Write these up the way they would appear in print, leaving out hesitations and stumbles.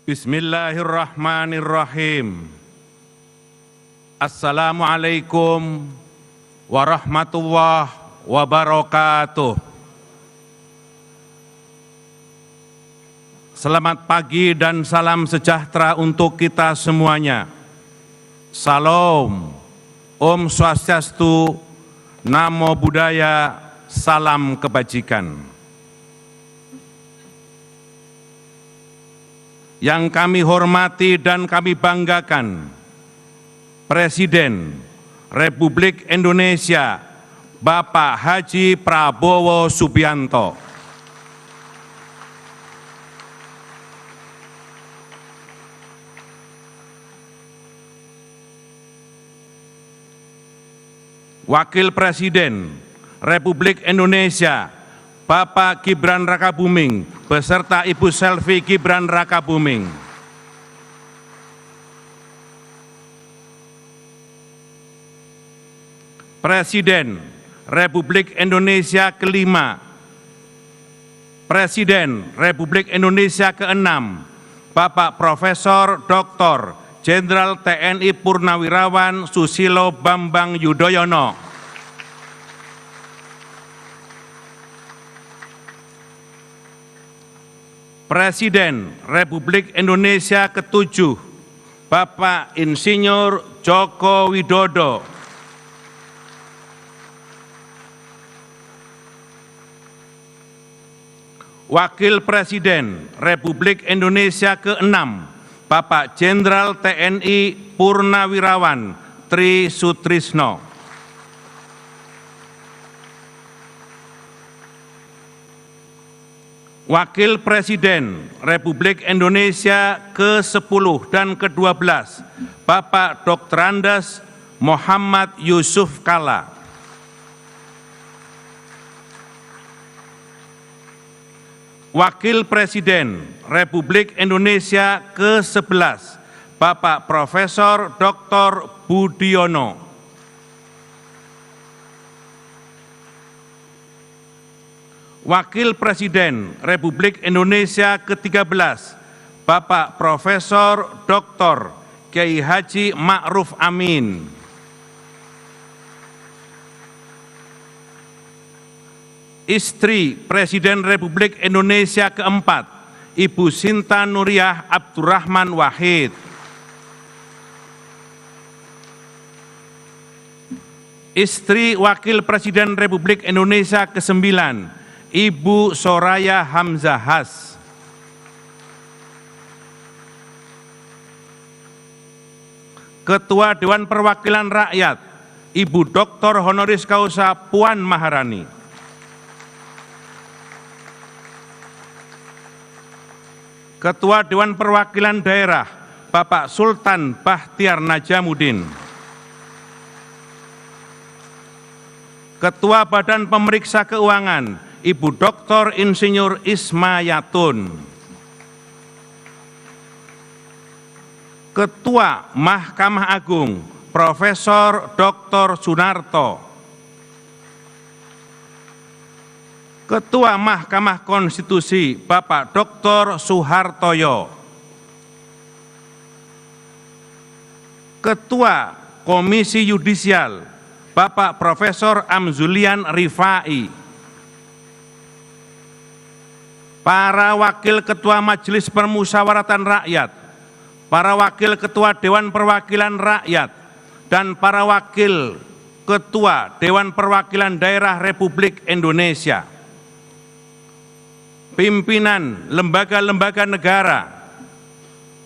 Bismillahirrahmanirrahim. Assalamualaikum warahmatullahi wabarakatuh. Selamat pagi dan salam sejahtera untuk kita semuanya. Salam, Om Swastiastu, Namo Buddhaya, salam kebajikan. Yang kami hormati dan kami banggakan, Presiden Republik Indonesia Bapak Haji Prabowo Subianto, Wakil Presiden Republik Indonesia Bapak Gibran Rakabuming beserta Ibu Selvi Gibran Rakabuming, Presiden Republik Indonesia kelima, Presiden Republik Indonesia keenam, Bapak Profesor Dr. Jenderal TNI Purnawirawan Susilo Bambang Yudhoyono, Presiden Republik Indonesia ketujuh, Bapak Insinyur Joko Widodo, Wakil Presiden Republik Indonesia keenam, Bapak Jenderal TNI Purnawirawan Tri Sutrisno, Wakil Presiden Republik Indonesia ke-10 dan ke-12, Bapak Dr. Andes Muhammad Yusuf Kalla, Wakil Presiden Republik Indonesia ke-11, Bapak Profesor Dr. Budiono, Wakil Presiden Republik Indonesia ke-13, Bapak Profesor Dr. Kiai Haji Ma'ruf Amin, Istri Presiden Republik Indonesia keempat, Ibu Sinta Nuriyah Abdurrahman Wahid, Istri Wakil Presiden Republik Indonesia ke-9, Ibu Soraya Hamzahas, Ketua Dewan Perwakilan Rakyat, Ibu Dr. Honoris Causa Puan Maharani, Ketua Dewan Perwakilan Daerah, Bapak Sultan Bahtiar Najamuddin, Ketua Badan Pemeriksa Keuangan, Ibu Dr. Insinyur Ismayatun, Ketua Mahkamah Agung, Profesor Dr. Sunarto, Ketua Mahkamah Konstitusi, Bapak Dr. Suhartoyo, Ketua Komisi Yudisial, Bapak Profesor Amzulian Rifai, para Wakil Ketua Majelis Permusyawaratan Rakyat, para Wakil Ketua Dewan Perwakilan Rakyat, dan para Wakil Ketua Dewan Perwakilan Daerah Republik Indonesia, pimpinan lembaga-lembaga negara,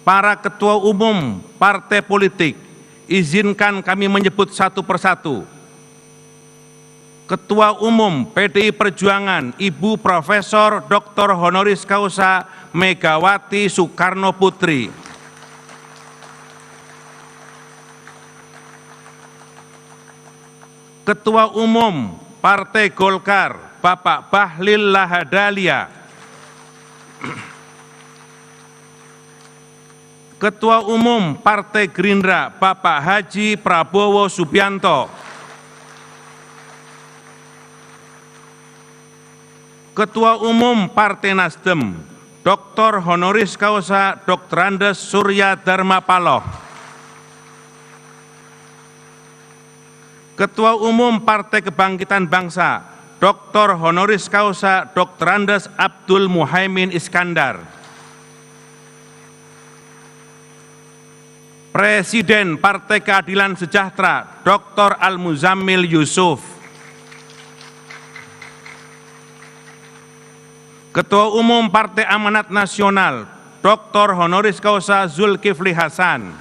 para Ketua Umum Partai Politik, izinkan kami menyebut satu persatu. Ketua Umum PDI Perjuangan, Ibu Profesor Dr. Honoris Causa Megawati Soekarno Putri, Ketua Umum Partai Golkar, Bapak Bahlil Lahadalia, Ketua Umum Partai Gerindra, Bapak Haji Prabowo Subianto, Ketua Umum Partai Nasdem, Dr. Honoris Causa Dr. Andes Surya Dharma Paloh, Ketua Umum Partai Kebangkitan Bangsa Dr. Honoris Causa Dr. Andes Abdul Muhaimin Iskandar, Presiden Partai Keadilan Sejahtera Dr. Al-Muzammil Yusuf, Ketua Umum Partai Amanat Nasional Dr. Honoris Causa Zulkifli Hasan,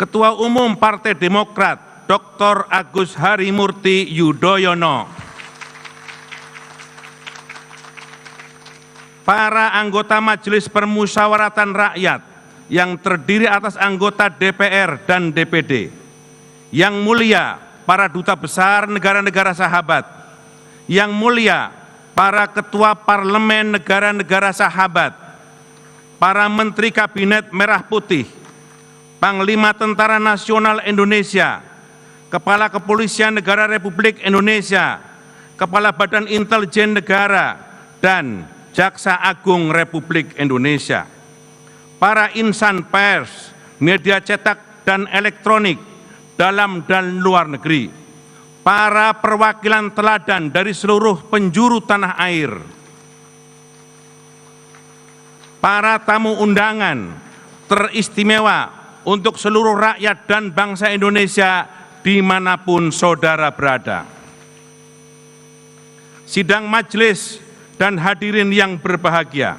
Ketua Umum Partai Demokrat Dr. Agus Harimurti Yudhoyono, para anggota Majelis Permusyawaratan Rakyat yang terdiri atas anggota DPR dan DPD, yang mulia para duta besar negara-negara sahabat, yang mulia para ketua parlemen negara-negara sahabat, para menteri kabinet merah putih, Panglima Tentara Nasional Indonesia, Kepala Kepolisian Negara Republik Indonesia, Kepala Badan Intelijen Negara, dan Jaksa Agung Republik Indonesia, para insan pers, media cetak dan elektronik, dalam dan luar negeri, para perwakilan teladan dari seluruh penjuru tanah air, para tamu undangan teristimewa untuk seluruh rakyat dan bangsa Indonesia dimanapun saudara berada. Sidang majelis dan hadirin yang berbahagia,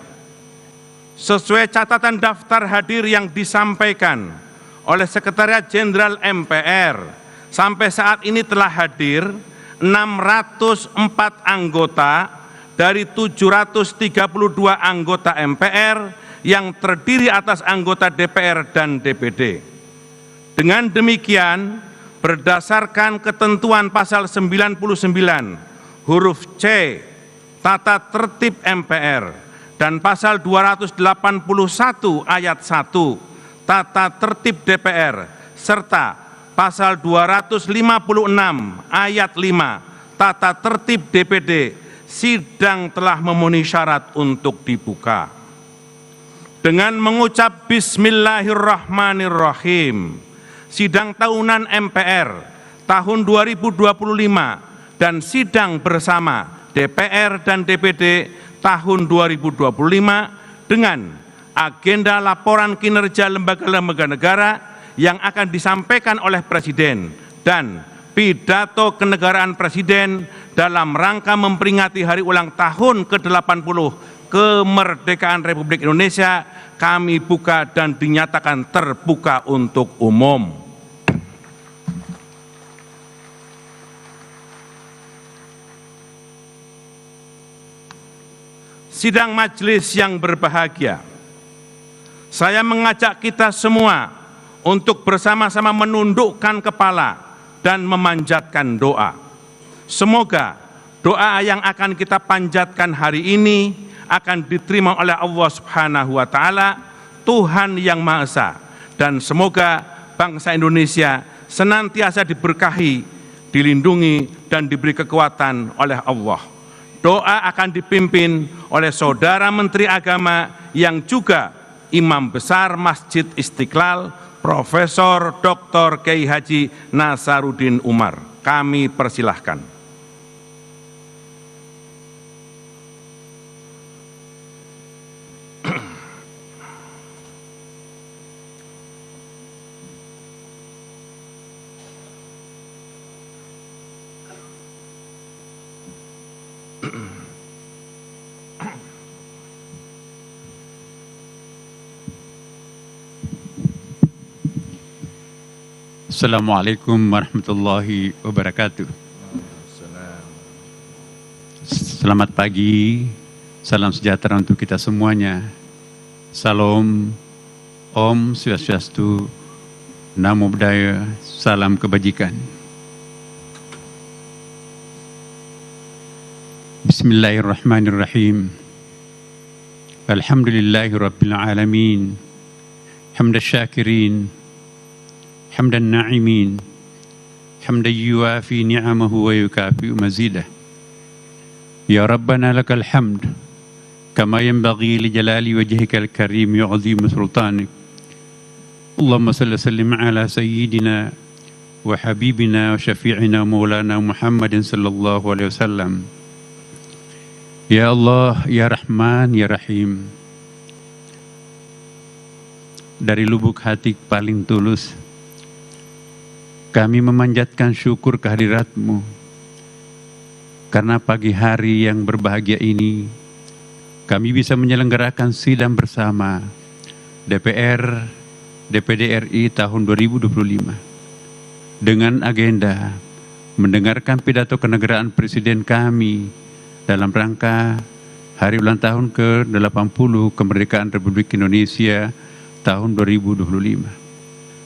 sesuai catatan daftar hadir yang disampaikan oleh Sekretariat Jenderal MPR, sampai saat ini telah hadir 604 anggota dari 732 anggota MPR yang terdiri atas anggota DPR dan DPD. Dengan demikian, berdasarkan ketentuan pasal 99 huruf C Tata Tertib MPR dan pasal 281 ayat 1 Tata Tertib DPR serta pasal 256 ayat 5 Tata Tertib DPD, sidang telah memenuhi syarat untuk dibuka. Dengan mengucap Bismillahirrahmanirrahim, sidang tahunan MPR tahun 2025 dan sidang bersama DPR dan DPD tahun 2025 dengan agenda laporan kinerja lembaga-lembaga negara yang akan disampaikan oleh Presiden dan pidato kenegaraan Presiden dalam rangka memperingati hari ulang tahun ke-80 kemerdekaan Republik Indonesia kami buka dan dinyatakan terbuka untuk umum. Sidang majelis yang berbahagia, saya mengajak kita semua untuk bersama-sama menundukkan kepala dan memanjatkan doa. Semoga doa yang akan kita panjatkan hari ini akan diterima oleh Allah Subhanahu wa Ta'ala, Tuhan yang Maha Esa, dan semoga bangsa Indonesia senantiasa diberkahi, dilindungi, dan diberi kekuatan oleh Allah. Doa akan dipimpin oleh Saudara Menteri Agama yang juga Imam Besar Masjid Istiqlal, Profesor Dr. Kiai Haji Nasaruddin Umar. Kami persilahkan. Assalamualaikum warahmatullahi wabarakatuh. Selamat pagi, salam sejahtera untuk kita semuanya. Salam, Om Swastiastu, Namo Buddhaya, salam kebajikan. Bismillahirrahmanirrahim. Alhamdulillahi Rabbil Alamin. Hamdan syakirin, hamdan na'imin, hamdan yuafi ni'amahu wa yukafi'u mazidah. Ya Rabbana lakal hamd kama yanbaghi li jalali wajhika al-karim wa 'azimi sultanik. Allahumma salli wa sallim ala sayyidina wa habibina wa syafi'ina maulana Muhammadin sallallahu alaihi wasallam. Ya Allah, ya Rahman, ya Rahim. Dari lubuk hati paling tulus, kami memanjatkan syukur kehadirat-Mu. Karena pagi hari yang berbahagia ini, kami bisa menyelenggarakan sidang bersama DPR, DPD RI tahun 2025. Dengan agenda mendengarkan pidato kenegaraan Presiden kami dalam rangka Hari Ulang Tahun ke-80 Kemerdekaan Republik Indonesia tahun 2025.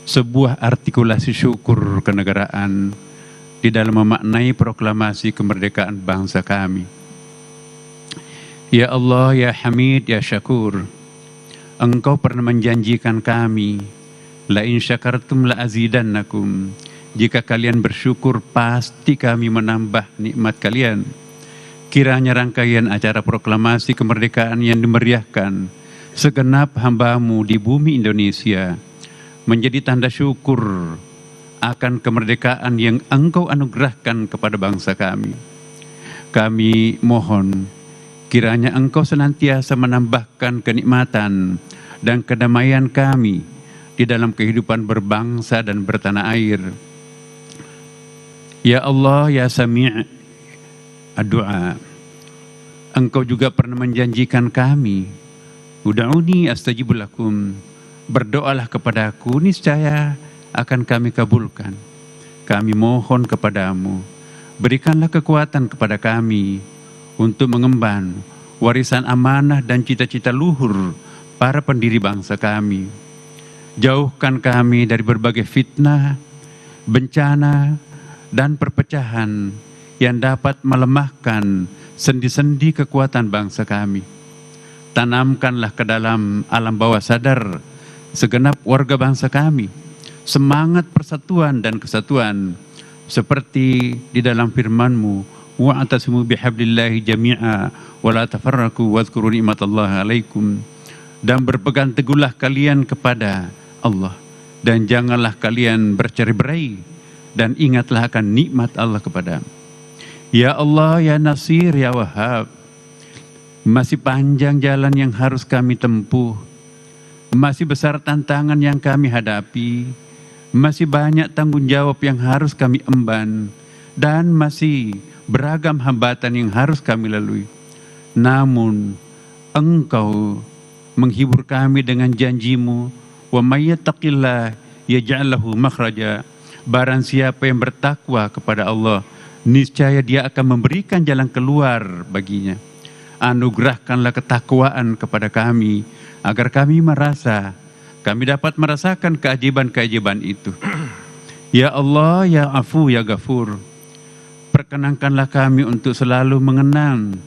Sebuah artikulasi syukur kenegaraan di dalam memaknai proklamasi kemerdekaan bangsa kami. Ya Allah, ya Hamid, ya Syakur, Engkau pernah menjanjikan kami, la in syakartum la azidannakum. Jika kalian bersyukur, pasti kami menambah nikmat kalian. Kiranya rangkaian acara proklamasi kemerdekaan yang dimeriahkan segenap hamba-Mu di bumi Indonesia menjadi tanda syukur akan kemerdekaan yang Engkau anugerahkan kepada bangsa kami. Kami mohon kiranya Engkau senantiasa menambahkan kenikmatan dan kedamaian kami di dalam kehidupan berbangsa dan bertanah air. Ya Allah, ya Sami' ad-du'a, Engkau juga pernah menjanjikan kami, ud'uni astajib lakum, berdoalah kepadaku, niscaya akan kami kabulkan. Kami mohon kepadamu, berikanlah kekuatan kepada kami untuk mengemban warisan amanah dan cita-cita luhur para pendiri bangsa kami. Jauhkan kami dari berbagai fitnah, bencana, dan perpecahan yang dapat melemahkan sendi-sendi kekuatan bangsa kami. Tanamkanlah ke dalam alam bawah sadar segenap warga bangsa kami semangat persatuan dan kesatuan seperti di dalam firman-Mu, wa'tasimu bihablillahi jami'a wa la tafarraqu wadhkuru ni'matallahi 'alaikum, dan berpegang teguhlah kalian kepada Allah dan janganlah kalian bercerai-berai, dan ingatlah akan nikmat Allah kepada. Ya Allah, ya Nasir, ya Wahhab, masih panjang jalan yang harus kami tempuh, masih besar tantangan yang kami hadapi, masih banyak tanggung jawab yang harus kami emban, dan masih beragam hambatan yang harus kami lalui. Namun Engkau menghibur kami dengan janji-Mu, wa may yattaqillah yaj'al lahu makhraja. Barang siapa yang bertakwa kepada Allah, niscaya Dia akan memberikan jalan keluar baginya. Anugerahkanlah ketakwaan kepada kami, agar kami dapat merasakan keajaiban-keajaiban itu. Ya Allah, ya Afu, ya Ghafur, perkenankanlah kami untuk selalu mengenang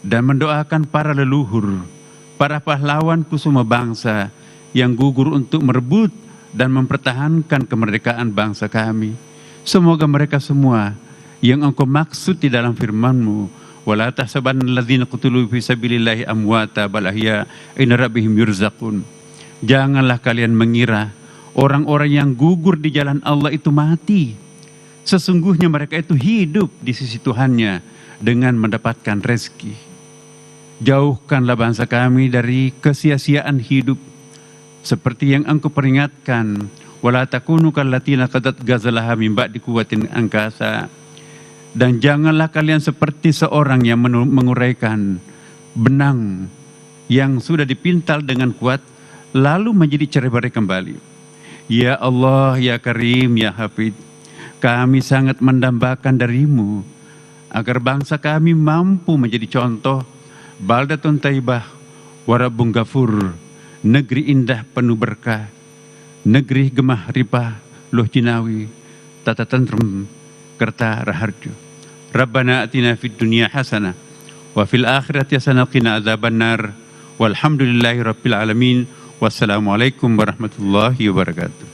dan mendoakan para leluhur, para pahlawan kusuma bangsa yang gugur untuk merebut dan mempertahankan kemerdekaan bangsa kami. Semoga mereka semua yang Engkau maksud di dalam firman-Mu, wala tahsabanna alladzina qutilu fi sabilillahi amwata bal ahya inna rabbihim yurzaqun. Janganlah kalian mengira orang-orang yang gugur di jalan Allah itu mati. Sesungguhnya mereka itu hidup di sisi Tuhannya dengan mendapatkan rezeki. Jauhkanlah bangsa kami dari kesia-siaan hidup, seperti yang Engkau peringatkan, wala takunu kallatina qadat ghazalaha min ba'di quwwatin angkasa. Dan janganlah kalian seperti seorang yang menguraikan benang yang sudah dipintal dengan kuat lalu menjadi cerai-berai kembali. Ya Allah, ya Karim, ya Hafid, kami sangat mendambakan dari-Mu agar bangsa kami mampu menjadi contoh baldatun thayyibah wa rabbun ghafur, negeri indah penuh berkah, negeri gemah ripah luh jinawi, tata tentrem kerta raharjo. Rabbana atina fid dunya hasanah wa fil akhirati hasanah qina adzabannar. Walhamdulillahi rabbil alamin. Wassalamualaikum warahmatullahi wabarakatuh.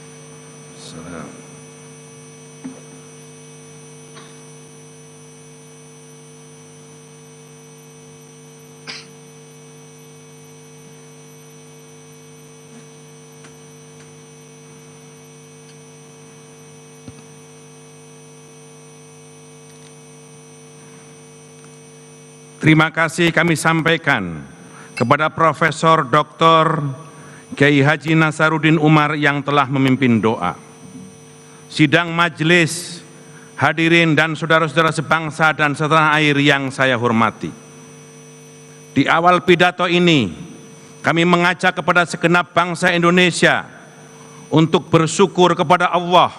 Terima kasih kami sampaikan kepada Profesor Dr. Kiai Haji Nasaruddin Umar yang telah memimpin doa. Sidang majelis, hadirin dan saudara-saudara sebangsa dan setanah air yang saya hormati. Di awal pidato ini, kami mengajak kepada segenap bangsa Indonesia untuk bersyukur kepada Allah,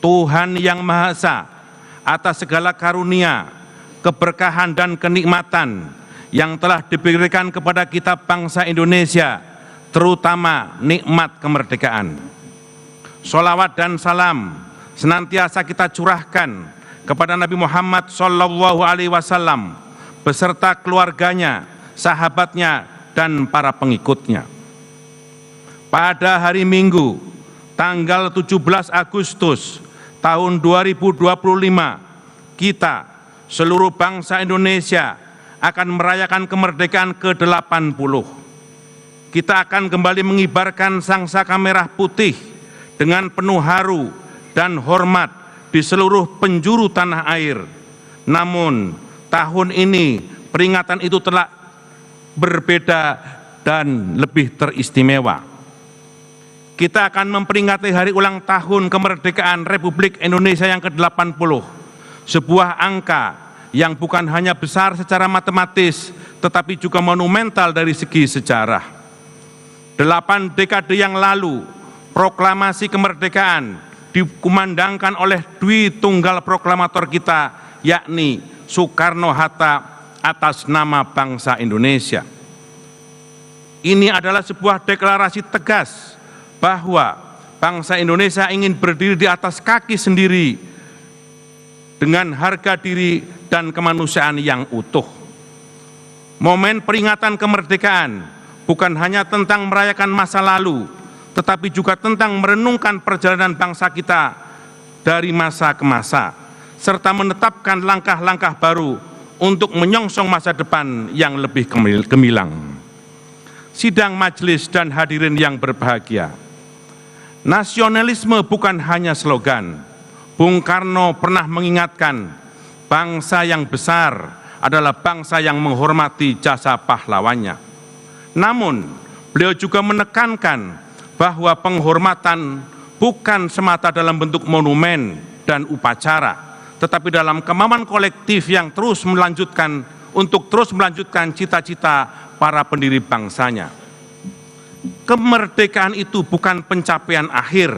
Tuhan yang Maha Esa, atas segala karunia, keberkahan dan kenikmatan yang telah diberikan kepada kita bangsa Indonesia, terutama nikmat kemerdekaan. Sholawat dan salam senantiasa kita curahkan kepada Nabi Muhammad SAW beserta keluarganya, sahabatnya, dan para pengikutnya. Pada hari Minggu, tanggal 17 Agustus tahun 2025, kita, seluruh bangsa Indonesia, akan merayakan kemerdekaan ke-80. Kita akan kembali mengibarkan sangsaka merah putih dengan penuh haru dan hormat di seluruh penjuru tanah air. Namun, tahun ini peringatan itu telah berbeda dan lebih teristimewa. Kita akan memperingati hari ulang tahun kemerdekaan Republik Indonesia yang ke-80, sebuah angka yang bukan hanya besar secara matematis, tetapi juga monumental dari segi sejarah. 8 dekade yang lalu, proklamasi kemerdekaan dikumandangkan oleh Dwi Tunggal Proklamator kita, yakni Soekarno-Hatta, atas nama bangsa Indonesia. Ini adalah sebuah deklarasi tegas bahwa bangsa Indonesia ingin berdiri di atas kaki sendiri dengan harga diri dan kemanusiaan yang utuh. Momen peringatan kemerdekaan bukan hanya tentang merayakan masa lalu, tetapi juga tentang merenungkan perjalanan bangsa kita dari masa ke masa, serta menetapkan langkah-langkah baru untuk menyongsong masa depan yang lebih gemilang. Sidang majelis dan hadirin yang berbahagia, nasionalisme bukan hanya slogan. Bung Karno pernah mengingatkan, bangsa yang besar adalah bangsa yang menghormati jasa pahlawannya. Namun, beliau juga menekankan bahwa penghormatan bukan semata dalam bentuk monumen dan upacara, tetapi dalam kemauan kolektif yang terus melanjutkan cita-cita para pendiri bangsanya. Kemerdekaan itu bukan pencapaian akhir,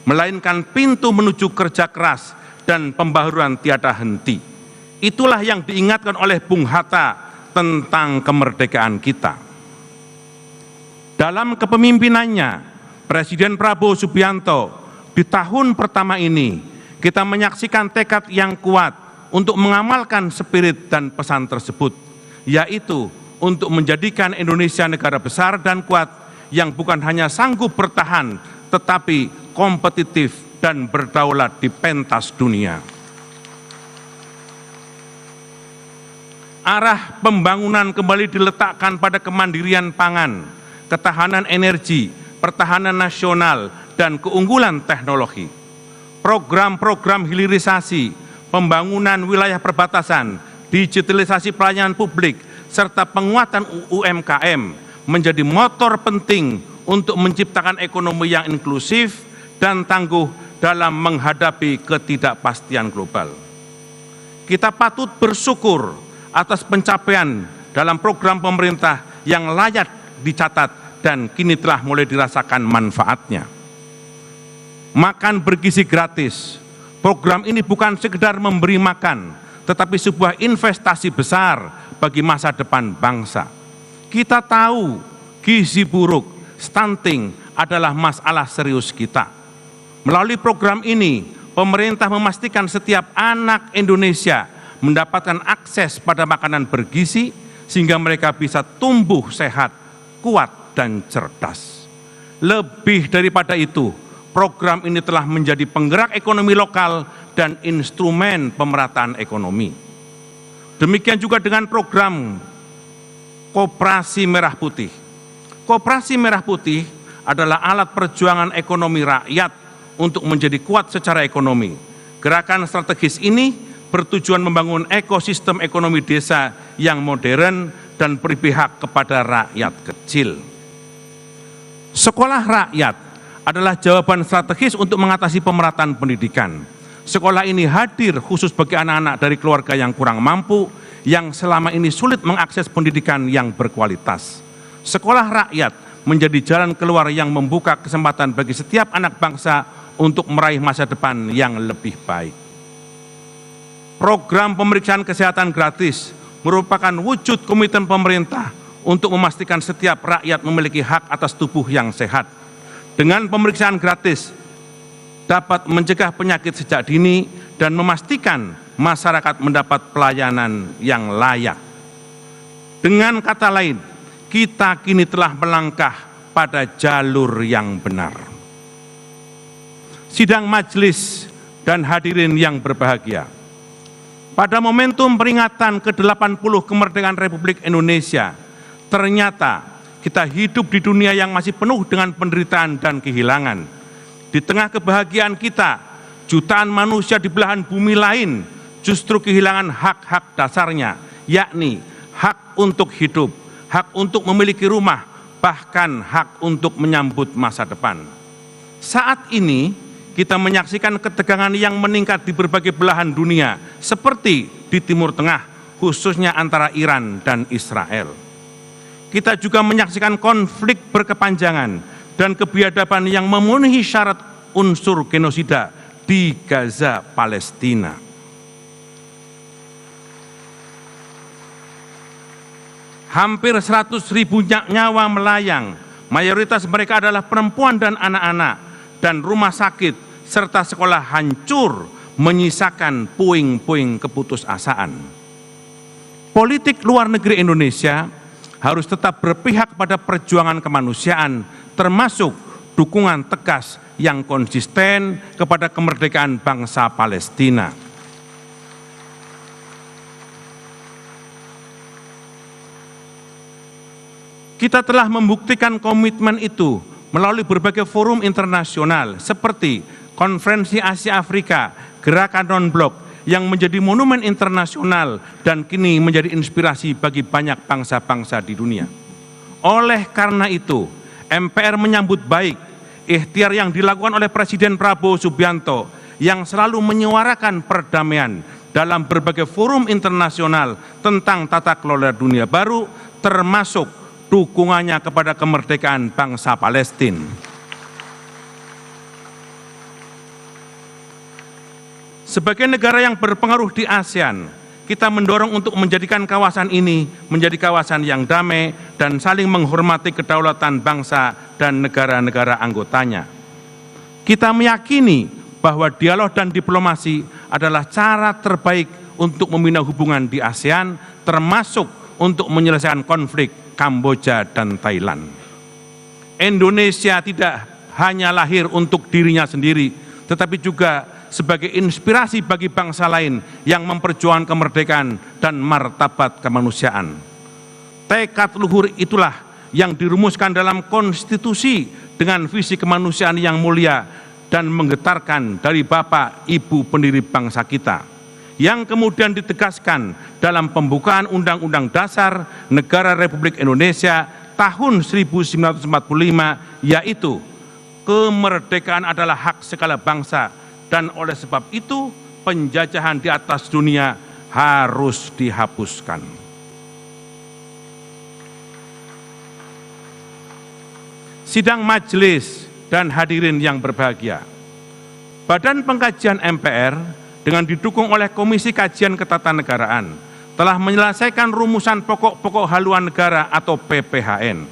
melainkan pintu menuju kerja keras dan pembaharuan tiada henti. Itulah yang diingatkan oleh Bung Hatta tentang kemerdekaan kita. Dalam kepemimpinannya, Presiden Prabowo Subianto, di tahun pertama ini, kita menyaksikan tekad yang kuat untuk mengamalkan spirit dan pesan tersebut, yaitu untuk menjadikan Indonesia negara besar dan kuat yang bukan hanya sanggup bertahan, tetapi kompetitif dan berdaulat di pentas dunia. Arah pembangunan kembali diletakkan pada kemandirian pangan, ketahanan energi, pertahanan nasional, dan keunggulan teknologi. Program-program hilirisasi, pembangunan wilayah perbatasan, digitalisasi pelayanan publik, serta penguatan UMKM menjadi motor penting untuk menciptakan ekonomi yang inklusif dan tangguh dalam menghadapi ketidakpastian global. Kita patut bersyukur atas pencapaian dalam program pemerintah yang layak dicatat dan kini telah mulai dirasakan manfaatnya. Makan bergizi gratis, program ini bukan sekedar memberi makan, tetapi sebuah investasi besar bagi masa depan bangsa. Kita tahu gizi buruk, stunting adalah masalah serius kita. Melalui program ini, pemerintah memastikan setiap anak Indonesia mendapatkan akses pada makanan bergizi sehingga mereka bisa tumbuh sehat, kuat, dan cerdas. Lebih daripada itu, program ini telah menjadi penggerak ekonomi lokal dan instrumen pemerataan ekonomi. Demikian juga dengan program Koperasi Merah Putih. Koperasi Merah Putih adalah alat perjuangan ekonomi rakyat untuk menjadi kuat secara ekonomi. Gerakan strategis ini bertujuan membangun ekosistem ekonomi desa yang modern dan berpihak kepada rakyat kecil. Sekolah rakyat adalah jawaban strategis untuk mengatasi pemerataan pendidikan. Sekolah ini hadir khusus bagi anak-anak dari keluarga yang kurang mampu, yang selama ini sulit mengakses pendidikan yang berkualitas. Sekolah rakyat menjadi jalan keluar yang membuka kesempatan bagi setiap anak bangsa untuk meraih masa depan yang lebih baik. Program pemeriksaan kesehatan gratis merupakan wujud komitmen pemerintah untuk memastikan setiap rakyat memiliki hak atas tubuh yang sehat. Dengan pemeriksaan gratis dapat mencegah penyakit sejak dini dan memastikan masyarakat mendapat pelayanan yang layak. Dengan kata lain, kita kini telah melangkah pada jalur yang benar. Sidang majelis dan hadirin yang berbahagia, pada momentum peringatan ke-80 kemerdekaan Republik Indonesia, ternyata kita hidup di dunia yang masih penuh dengan penderitaan dan kehilangan. Di tengah kebahagiaan kita, jutaan manusia di belahan bumi lain justru kehilangan hak-hak dasarnya, yakni hak untuk hidup, hak untuk memiliki rumah, bahkan hak untuk menyambut masa depan. Saat ini, kita menyaksikan ketegangan yang meningkat di berbagai belahan dunia, seperti di Timur Tengah, khususnya antara Iran dan Israel. Kita juga menyaksikan konflik berkepanjangan dan kebiadaban yang memenuhi syarat unsur genosida di Gaza, Palestina. Hampir 100.000 nyawa melayang, mayoritas mereka adalah perempuan dan anak-anak, dan rumah sakit serta sekolah hancur menyisakan puing-puing keputusasaan. Politik luar negeri Indonesia harus tetap berpihak pada perjuangan kemanusiaan, termasuk dukungan tegas yang konsisten kepada kemerdekaan bangsa Palestina. Kita telah membuktikan komitmen itu melalui berbagai forum internasional seperti Konferensi Asia Afrika, Gerakan Non-Blok yang menjadi monumen internasional dan kini menjadi inspirasi bagi banyak bangsa-bangsa di dunia. Oleh karena itu, MPR menyambut baik ikhtiar yang dilakukan oleh Presiden Prabowo Subianto yang selalu menyuarakan perdamaian dalam berbagai forum internasional tentang tata kelola dunia baru, termasuk dukungannya kepada kemerdekaan bangsa Palestina. Sebagai negara yang berpengaruh di ASEAN, kita mendorong untuk menjadikan kawasan ini menjadi kawasan yang damai dan saling menghormati kedaulatan bangsa dan negara-negara anggotanya. Kita meyakini bahwa dialog dan diplomasi adalah cara terbaik untuk membina hubungan di ASEAN, termasuk untuk menyelesaikan konflik Kamboja dan Thailand. Indonesia tidak hanya lahir untuk dirinya sendiri, tetapi juga sebagai inspirasi bagi bangsa lain yang memperjuangkan kemerdekaan dan martabat kemanusiaan. Tekad luhur itulah yang dirumuskan dalam konstitusi dengan visi kemanusiaan yang mulia dan menggetarkan dari Bapak Ibu pendiri bangsa kita, yang kemudian ditegaskan dalam pembukaan Undang-Undang Dasar Negara Republik Indonesia tahun 1945, yaitu kemerdekaan adalah hak segala bangsa dan oleh sebab itu penjajahan di atas dunia harus dihapuskan. Sidang majelis dan hadirin yang berbahagia, Badan Pengkajian MPR dengan didukung oleh Komisi Kajian Ketatanegaraan telah menyelesaikan rumusan pokok-pokok haluan negara atau PPHN.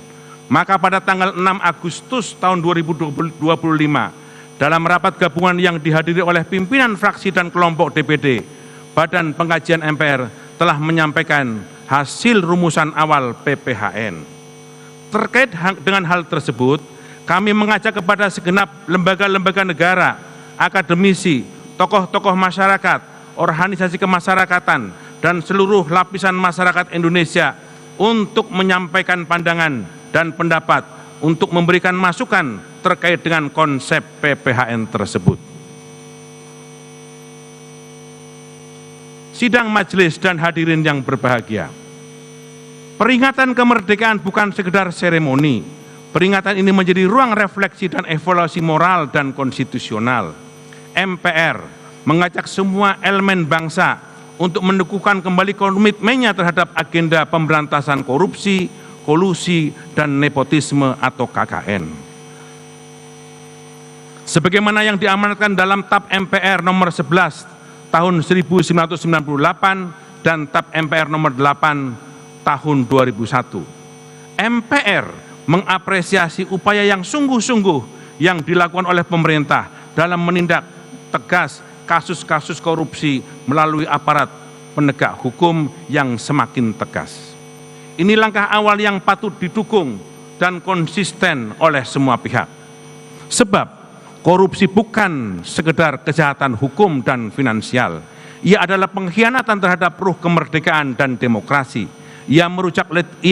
Maka pada tanggal 6 Agustus tahun 2025, dalam rapat gabungan yang dihadiri oleh pimpinan fraksi dan kelompok DPD, Badan Pengkajian MPR telah menyampaikan hasil rumusan awal PPHN. Terkait dengan hal tersebut, kami mengajak kepada segenap lembaga-lembaga negara, akademisi, tokoh-tokoh masyarakat, organisasi kemasyarakatan, dan seluruh lapisan masyarakat Indonesia untuk menyampaikan pandangan dan pendapat untuk memberikan masukan terkait dengan konsep PPHN tersebut. sidang majelis dan hadirin yang berbahagia. Peringatan kemerdekaan bukan sekedar seremoni. Peringatan ini menjadi ruang refleksi dan evaluasi moral dan konstitusional. MPR mengajak semua elemen bangsa untuk meneguhkan kembali komitmennya terhadap agenda pemberantasan korupsi, kolusi, dan nepotisme atau KKN. Sebagaimana yang diamanatkan dalam TAP MPR nomor 11 tahun 1998 dan TAP MPR nomor 8 tahun 2001. MPR mengapresiasi upaya yang sungguh-sungguh yang dilakukan oleh pemerintah dalam menindak tegas kasus-kasus korupsi melalui aparat penegak hukum yang semakin tegas. Ini langkah awal yang patut didukung dan konsisten oleh semua pihak. Sebab korupsi bukan sekedar kejahatan hukum dan finansial. Ia adalah pengkhianatan terhadap ruh kemerdekaan dan demokrasi. Ia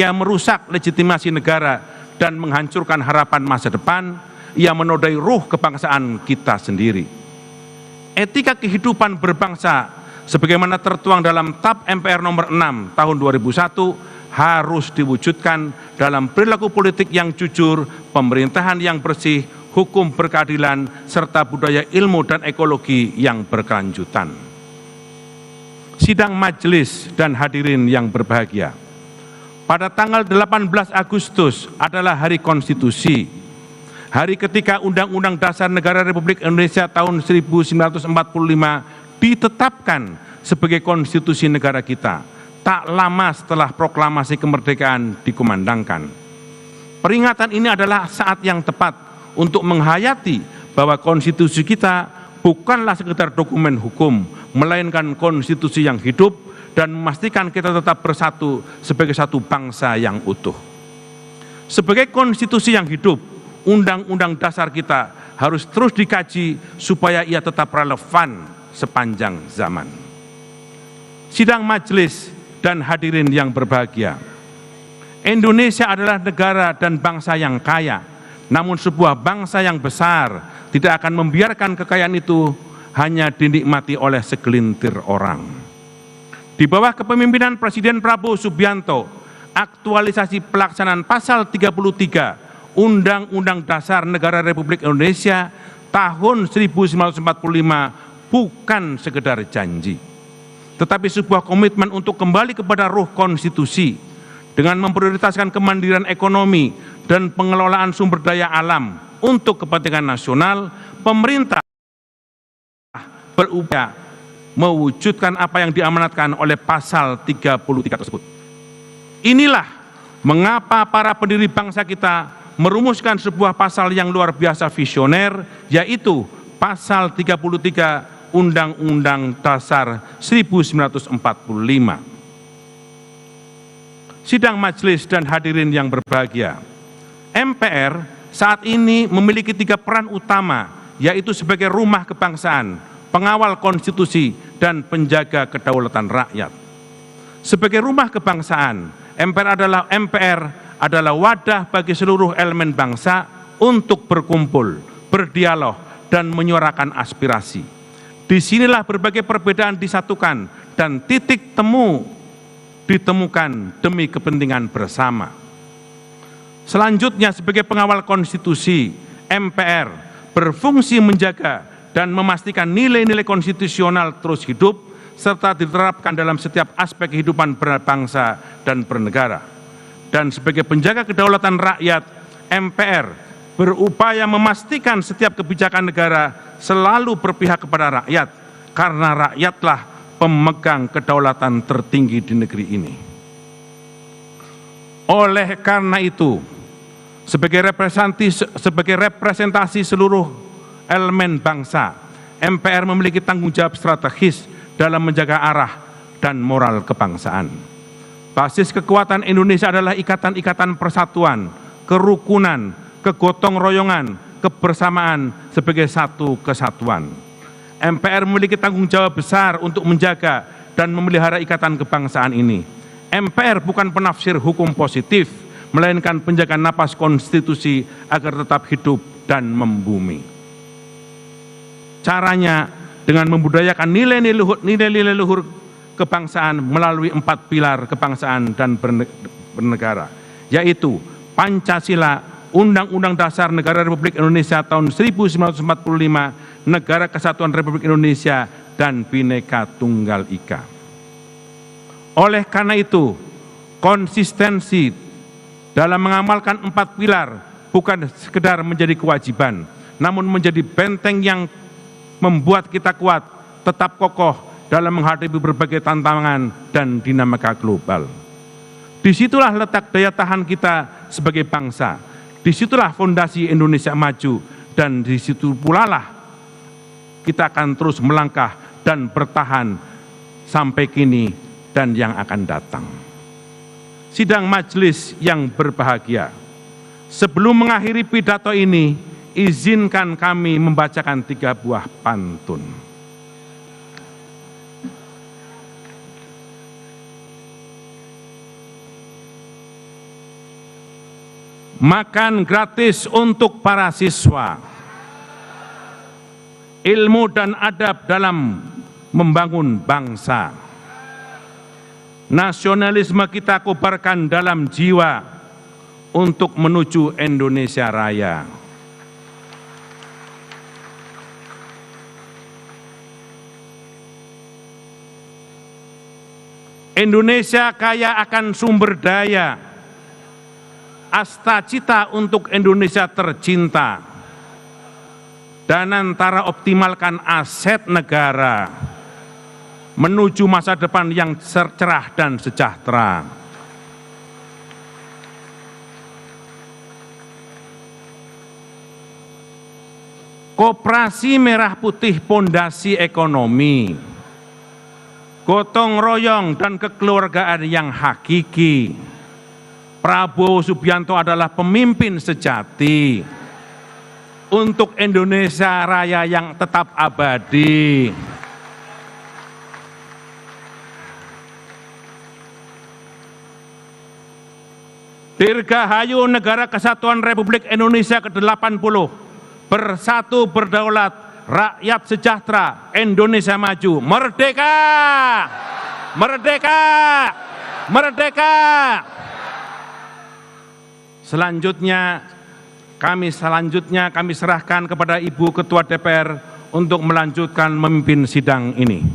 merusak legitimasi negara dan menghancurkan harapan masa depan. Ia menodai ruh kebangsaan kita sendiri. Etika kehidupan berbangsa sebagaimana tertuang dalam TAP MPR nomor 6 tahun 2001 harus diwujudkan dalam perilaku politik yang jujur, pemerintahan yang bersih, hukum berkeadilan, serta budaya ilmu dan ekologi yang berkelanjutan. Sidang majelis dan hadirin yang berbahagia. Pada tanggal 18 Agustus adalah Hari Konstitusi. Hari ketika Undang-Undang Dasar Negara Republik Indonesia tahun 1945 ditetapkan sebagai konstitusi negara kita, tak lama setelah proklamasi kemerdekaan dikumandangkan. Peringatan ini adalah saat yang tepat untuk menghayati bahwa konstitusi kita bukanlah sekedar dokumen hukum, melainkan konstitusi yang hidup dan memastikan kita tetap bersatu sebagai satu bangsa yang utuh. Sebagai konstitusi yang hidup, Undang-Undang Dasar kita harus terus dikaji supaya ia tetap relevan sepanjang zaman. Sidang majelis dan hadirin yang berbahagia. Indonesia adalah negara dan bangsa yang kaya, namun sebuah bangsa yang besar tidak akan membiarkan kekayaan itu hanya dinikmati oleh segelintir orang. Di bawah kepemimpinan Presiden Prabowo Subianto, aktualisasi pelaksanaan pasal 33 Undang-Undang Dasar Negara Republik Indonesia tahun 1945 bukan sekedar janji, tetapi sebuah komitmen untuk kembali kepada ruh konstitusi dengan memprioritaskan kemandirian ekonomi dan pengelolaan sumber daya alam untuk kepentingan nasional. Pemerintah berupaya mewujudkan apa yang diamanatkan oleh pasal 33 tersebut. Inilah mengapa para pendiri bangsa kita merumuskan sebuah pasal yang luar biasa visioner, yaitu pasal 33 Undang-Undang Dasar 1945. Sidang majelis dan hadirin yang berbahagia. MPR saat ini memiliki 3 peran utama, yaitu sebagai rumah kebangsaan, pengawal konstitusi, dan penjaga kedaulatan rakyat. Sebagai rumah kebangsaan, MPR adalah wadah bagi seluruh elemen bangsa untuk berkumpul, berdialog, dan menyuarakan aspirasi. Disinilah berbagai perbedaan disatukan dan titik temu ditemukan demi kepentingan bersama. Selanjutnya, sebagai pengawal konstitusi, MPR berfungsi menjaga dan memastikan nilai-nilai konstitusional terus hidup serta diterapkan dalam setiap aspek kehidupan berbangsa dan bernegara. Dan sebagai penjaga kedaulatan rakyat, MPR berupaya memastikan setiap kebijakan negara selalu berpihak kepada rakyat, karena rakyatlah pemegang kedaulatan tertinggi di negeri ini. Oleh karena itu, sebagai representasi seluruh elemen bangsa, MPR memiliki tanggung jawab strategis dalam menjaga arah dan moral kebangsaan. Basis kekuatan Indonesia adalah ikatan-ikatan persatuan, kerukunan, kegotong royongan, kebersamaan sebagai satu kesatuan. MPR memiliki tanggung jawab besar untuk menjaga dan memelihara ikatan kebangsaan ini. MPR bukan penafsir hukum positif, melainkan penjaga napas konstitusi agar tetap hidup dan membumi. Caranya dengan membudayakan nilai-nilai luhur kebangsaan melalui 4 pilar kebangsaan dan bernegara, yaitu Pancasila, Undang-Undang Dasar Negara Republik Indonesia tahun 1945, Negara Kesatuan Republik Indonesia, dan Bhinneka Tunggal Ika. Oleh karena itu, konsistensi dalam mengamalkan 4 pilar bukan sekedar menjadi kewajiban, namun menjadi benteng yang membuat kita kuat, tetap kokoh dalam menghadapi berbagai tantangan dan dinamika global. Disitulah letak daya tahan kita sebagai bangsa, disitulah fondasi Indonesia maju, dan disitu pula lah kita akan terus melangkah dan bertahan sampai kini dan yang akan datang. Sidang majelis yang berbahagia, sebelum mengakhiri pidato ini, izinkan kami membacakan 3 buah pantun. Makan gratis untuk para siswa, ilmu dan adab dalam membangun bangsa. Nasionalisme kita kobarkan dalam jiwa untuk menuju Indonesia Raya. Indonesia kaya akan sumber daya, asta cita untuk Indonesia tercinta, dan antara optimalkan aset negara menuju masa depan yang cerah dan sejahtera. Koperasi merah putih pondasi ekonomi, gotong royong dan kekeluargaan yang hakiki. Prabowo Subianto adalah pemimpin sejati untuk Indonesia Raya yang tetap abadi. Dirgahayu Negara Kesatuan Republik Indonesia ke-80, bersatu berdaulat, rakyat sejahtera, Indonesia maju, merdeka! Merdeka! Merdeka! Selanjutnya kami serahkan kepada Ibu Ketua DPR untuk melanjutkan memimpin sidang ini.